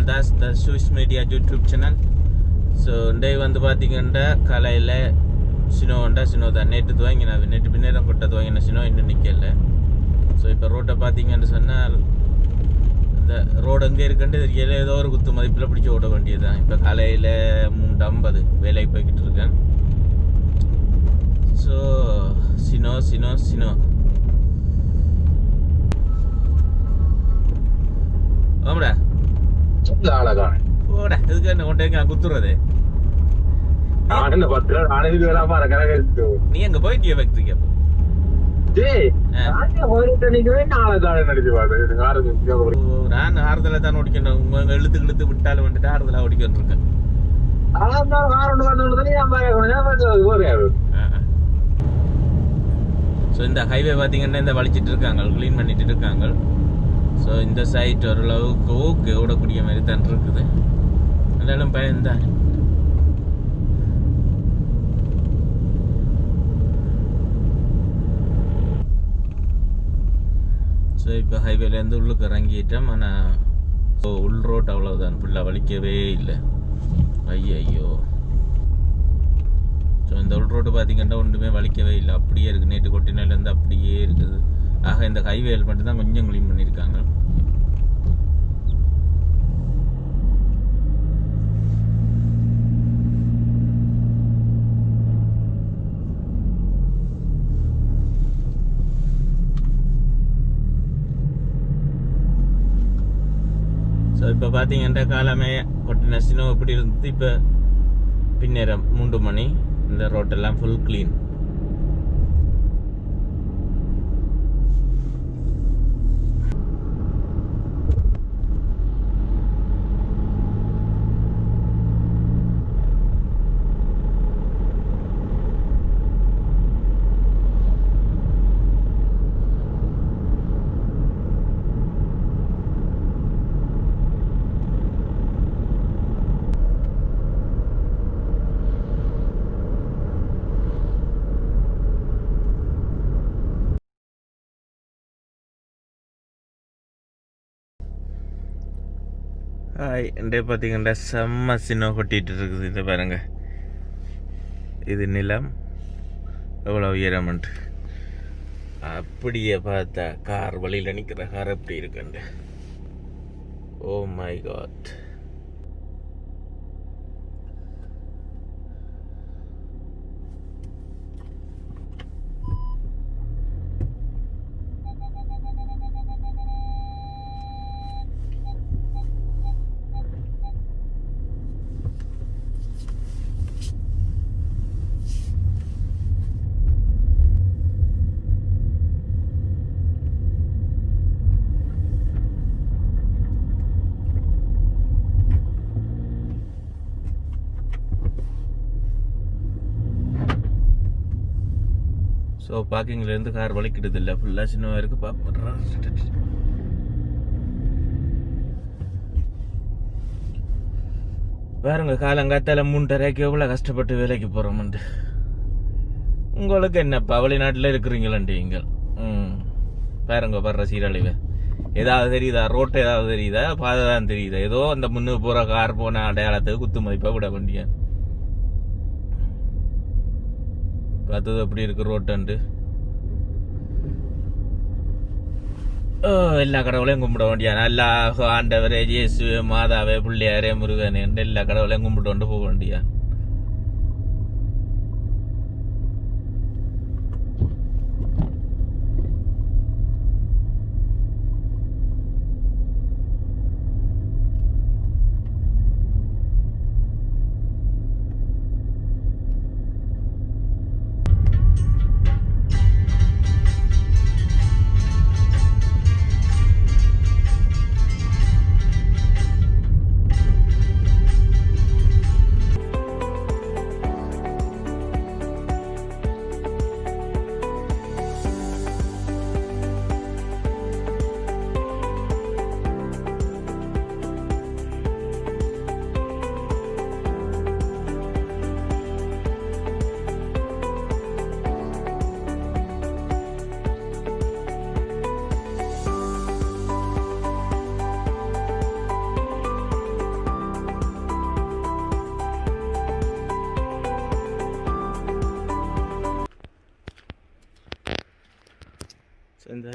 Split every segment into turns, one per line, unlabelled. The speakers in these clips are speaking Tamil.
Untervaz, the Swiss media YouTube channel. So today வந்து பாத்தீங்கன்னா காலையில சினோ தான் நேற்று துவங்கினா நேற்று பின்னேரம் கொட்ட துவங்கின சினோ இன்னும் நிற்கல. ஸோ இப்போ ரோட்டை பார்த்தீங்கன்னு சொன்னால் இந்த ரோடு எங்கே இருக்குன்ட்டு தெரியல, ஏதோ ஒரு குத்து மதிப்பில் பிடிச்சி ஓட வேண்டியது தான். இப்போ காலையில் 3:50 வேலைக்கு போய்கிட்டு இருக்கேன். ஸோ சினோ ஆமாடா ஓடா இதுக்கு என்ன கொண்டு எங்க குத்துறது? நீ எங்க போயிட்டிய ஃபேக்டரிக்கு? நான் ஆறுதல தான் ஓடிக்கணும். உங்க இழுத்து விட்டாலும் வந்துட்டு ஆறுதலா ஓடிக்கிட்டு இருக்கேன். ஸோ இந்த ஹைவே பார்த்தீங்கன்னா இந்த வலிச்சிட்டு இருக்காங்க, க்ளீன் பண்ணிட்டு இருக்காங்க. ஸோ இந்த சைட் ஓரளவுக்கு ஓகே ஓடக்கூடிய மாதிரி தான் இருக்குது. அதனாலும் பயன்தான். ஸோ இப்போ ஹைவேலேருந்து உள்ளுக்கு இறங்கிட்டோம். ஆனால் உள் ரோட் அவ்வளோதான், ஃபுல்லாக வலிக்கவே இல்லை. ஐயோ ஸோ இந்த உள் ரோடு பார்த்தீங்கன்னா ஒன்றுமே வலிக்கவே இல்லை, அப்படியே இருக்குது. நேற்று கொட்டினாலேருந்து அப்படியே இருக்குது. ஆக இந்த ஹைவேல் மட்டும்தான் கொஞ்சம் க்ளீன் பண்ணியிருக்காங்க. ஸோ இப்போ பார்த்தீங்கன்னா காலமே கொட்டின சினோ இப்படி இருந்தது. இப்போ பின்னேரம் 3 மணி, இந்த ரோட்டெல்லாம் ஃபுல் க்ளீன். என்கிட்ட பார்த்தீங்கன்னா செம்ம சின்ன கொட்டிகிட்டு இருக்குது. இதை பாருங்க, இது நிலம் எவ்வளோ உயரம்ன்ட்டு. அப்படியே பார்த்தா கார் வழியில் நிற்கிற கார் எப்படி இருக்குண்டு. Oh my god. ஸோ பார்க்கிங்லேருந்து கார் வலிக்கிடுது இல்லை, ஃபுல்லாக சின்னதாக இருக்குது. பார்ப்போம் பாருங்க, காலங்காத்தால 3:30 எவ்வளோ கஷ்டப்பட்டு வேலைக்கு போகிறோம்ண்டு. உங்களுக்கு என்னப்பா வெளிநாட்டில் இருக்கிறீங்களே நீங்கள்? பாருங்க படுற சீரழிவு. ஏதாவது தெரியுதா? ரோட்டு ஏதாவது தெரியுதா? பாதை தான் தெரியுதா? ஏதோ அந்த முன்னுக்கு போகிற கார் போன அடையாளத்துக்கு குத்து மதிப்பாக விட வேண்டிய பார்த்தது எப்படி இருக்கு ரோட்டண்டு. எல்லா கடவுளையும் கும்பிட வேண்டியான். எல்லா ஆண்டவரே, ஜேசு, மாதாவே, பிள்ளையாரே, முருகனே எல்லா கடவுளையும் கும்பிட்டு கொண்டு போக வேண்டியா.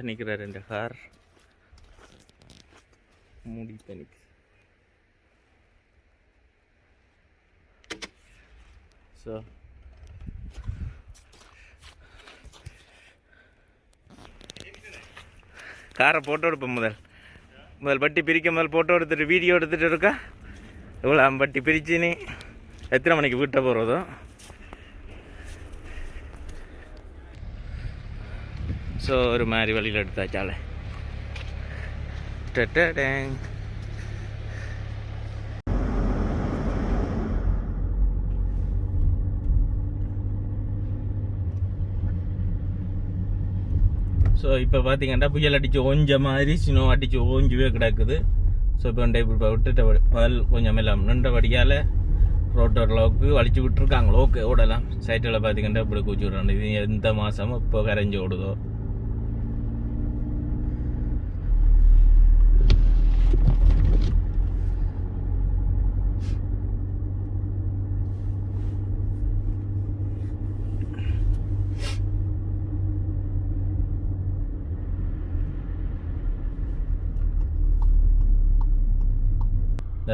அங்கே நிற்கிறார் இந்த கார் மூடி தனிக்கு. ஸோ காரை ஃபோட்டோ எடுப்போம் முதல் பட்டி பிரிக்க முதல் ஃபோட்டோ எடுத்துகிட்டு வீடியோ எடுத்துகிட்டு இருக்கா எவ்வளோ பட்டி பிரிச்சுன்னு எத்தனை மணிக்கு வீட்டை போகிறதோ. ஸோ ஒரு மாதிரி வழியில் எடுத்தாச்சாலே டேங். ஸோ இப்போ பார்த்தீங்கன்னா புயல் அடித்து ஓஞ்ச மாதிரி ஸ்னோ அடித்து ஓஞ்சுவே கிடக்குது. ஸோ இப்போ இப்போ விட்டுட்ட பல் கொஞ்சம் எல்லாம் நின்றபடியால் ரோட்டோட அளவுக்கு வலிச்சு விட்டுருக்காங்களோ ஓகே ஓடலாம். சைட்டில் பார்த்தீங்கன்னா இப்படி கூச்சி விட்றாங்க. இது எந்த மாதமும் இப்போ கரைஞ்சி ஓடுதோ.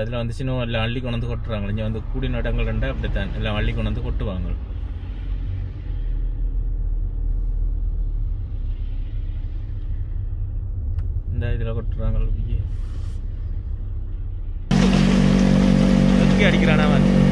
அதில் வந்து சின்ன எல்லாம் அள்ளி கொண்டு வந்து கொட்டுறாங்க. இங்கே வந்து கூடி நடங்கள் ரெண்டா அப்படித்தான் எல்லாம் அள்ளி கொண்டு வந்து கொட்டுவாங்க. இந்த இதில் கொட்டுறாங்க. அடிக்கிறானா வந்து